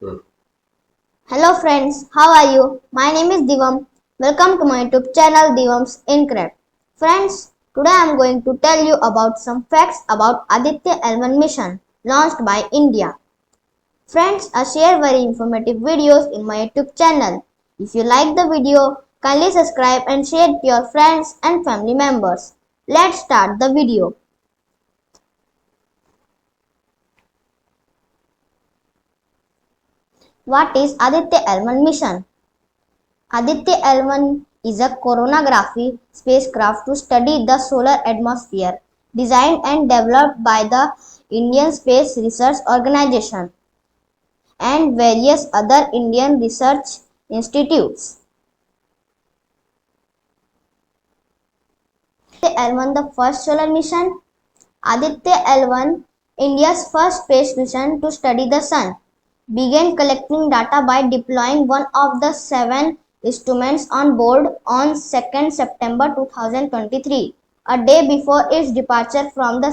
Hello friends, how are you? My name is Divam. Welcome to my YouTube channel Divam's Incredible. Friends, today I am going to tell you about some facts about Aditya L1 mission launched by India. Friends, I share very informative videos in my YouTube channel. If you like the video, kindly subscribe and share to your friends and family members. Let's start the video. What is Aditya L1 mission? Aditya L1 is a coronagraphy spacecraft to study the solar atmosphere, designed and developed by the Indian Space Research Organisation and various other Indian research institutes. Aditya L1, the first solar mission. Aditya L1, India's first space mission to study the sun, began collecting data by deploying one of the 7 instruments on board on 2nd September 2023, a day before its departure from the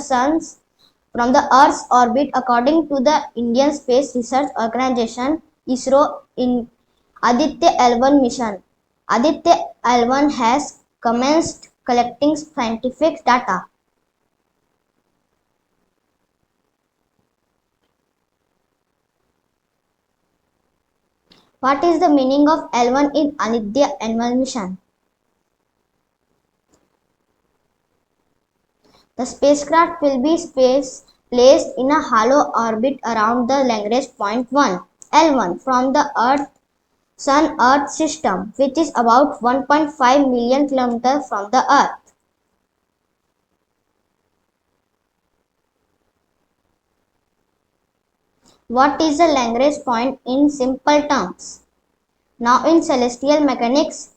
Earth's orbit, according to the Indian Space Research Organisation (ISRO). In Aditya L1 mission, Aditya L1 has commenced collecting scientific data. What is the meaning of L1 in Aditya L1 mission? The spacecraft will be placed in a hollow orbit around the Lagrange point 1, L1, from the Sun-Earth system, which is about 1.5 million kilometers from the Earth. What is the Lagrange point in simple terms? Now, in celestial mechanics,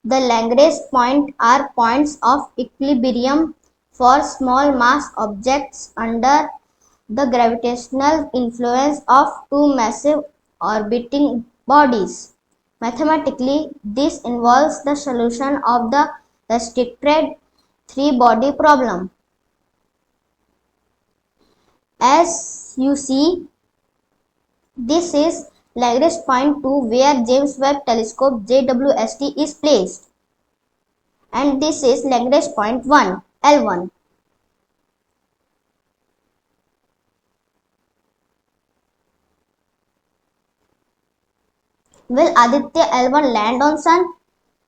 the Lagrange points are points of equilibrium for small mass objects under the gravitational influence of two massive orbiting bodies. Mathematically, this involves the solution of the restricted three-body problem. As you see, this is Lagrange point 2 where James Webb Telescope JWST is placed, and this is Lagrange point 1 L1. Will Aditya L1 land on Sun?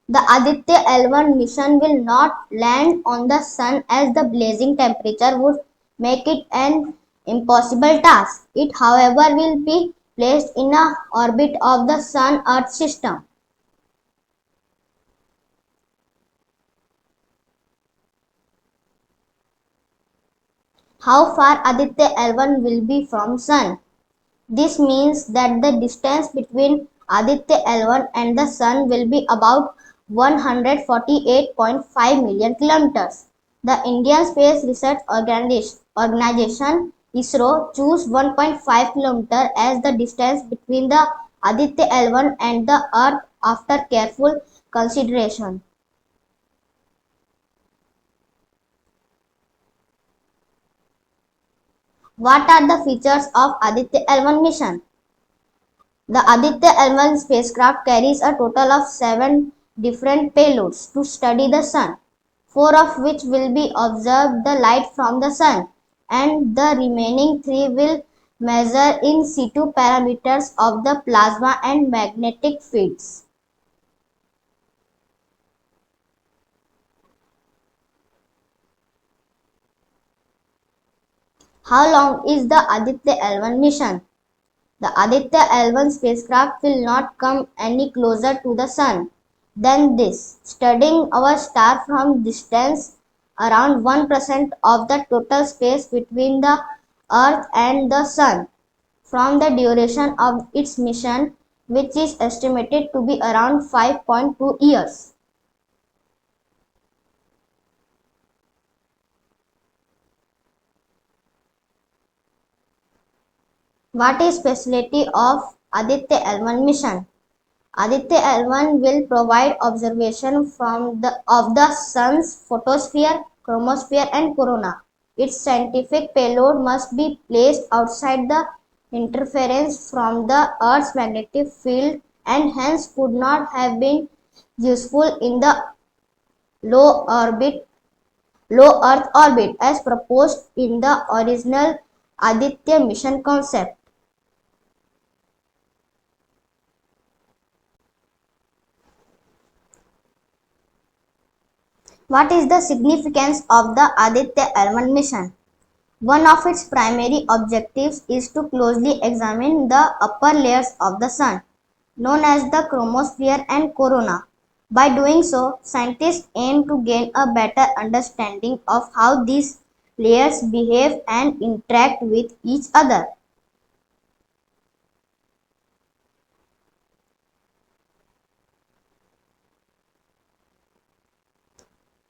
The Aditya L1 mission will not land on the Sun as the blazing temperature would make it an impossible task. It, however, will be placed in a orbit of the Sun-Earth system. How far Aditya L1 will be from Sun? This means that the distance between Aditya L1 and the Sun will be about 148.5 million kilometers. The Indian Space Research Organization ISRO chose 1.5 kilometer as the distance between the Aditya L1 and the Earth after careful consideration. What are the features of Aditya L1 mission? The Aditya L1 spacecraft carries a total of 7 different payloads to study the Sun, 4 of which will be observe the light from the Sun, and the remaining 3 will measure in situ parameters of the plasma and magnetic fields. How long is the Aditya L1 mission? The Aditya L1 spacecraft will not come any closer to the Sun than this, studying our star from distance around 1% of the total space between the Earth and the Sun. From the duration of its mission, which is estimated to be around 5.2 years. What is specialty of Aditya L1 mission? Aditya L1 will provide observation of the Sun's photosphere, chromosphere and corona. Its scientific payload must be placed outside the interference from the Earth's magnetic field and hence could not have been useful in the low orbit low Earth orbit as proposed in the original Aditya mission concept. What is the significance of the Aditya L1 mission? One of its primary objectives is to closely examine the upper layers of the Sun, known as the chromosphere and corona. By doing so, scientists aim to gain a better understanding of how these layers behave and interact with each other.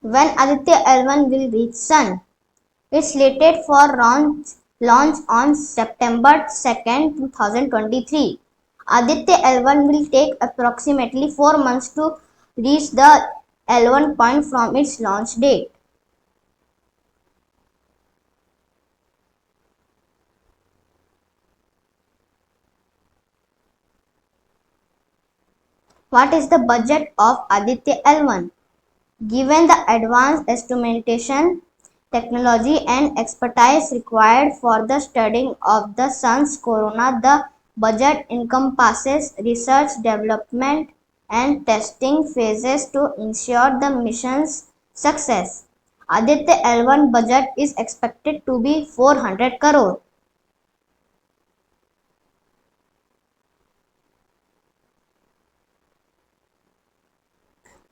When Aditya L1 will reach Sun? It's slated for launch on September 2, 2023. Aditya L1 will take approximately 4 months to reach the L1 point from its launch date. What is the budget of Aditya L1? Given the advanced instrumentation, technology and expertise required for the studying of the Sun's corona, the budget encompasses research, development and testing phases to ensure the mission's success. Aditya L1 budget is expected to be 400 crore.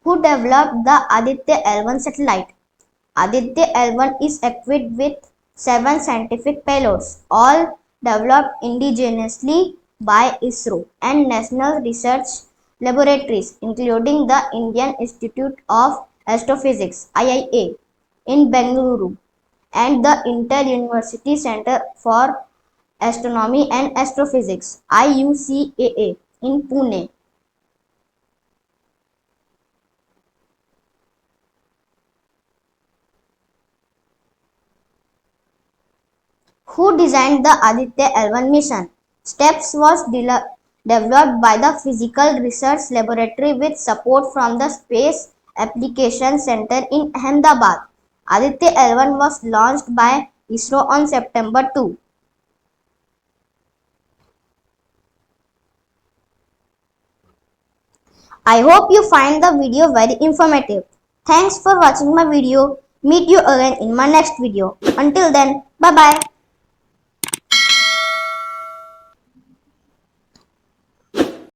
Who developed the Aditya L1 satellite? Aditya L1 is equipped with 7 scientific payloads, all developed indigenously by ISRO and national research laboratories, including the Indian Institute of Astrophysics (IIA) in Bengaluru and the Inter University Centre for Astronomy and Astrophysics (IUCAA) in Pune. Who designed the Aditya L1 mission? STEPS was developed by the Physical Research Laboratory with support from the Space Applications Center in Ahmedabad. Aditya L1 was launched by ISRO on September 2. I hope you find the video very informative. Thanks for watching my video. Meet you again in my next video. Until then, bye bye.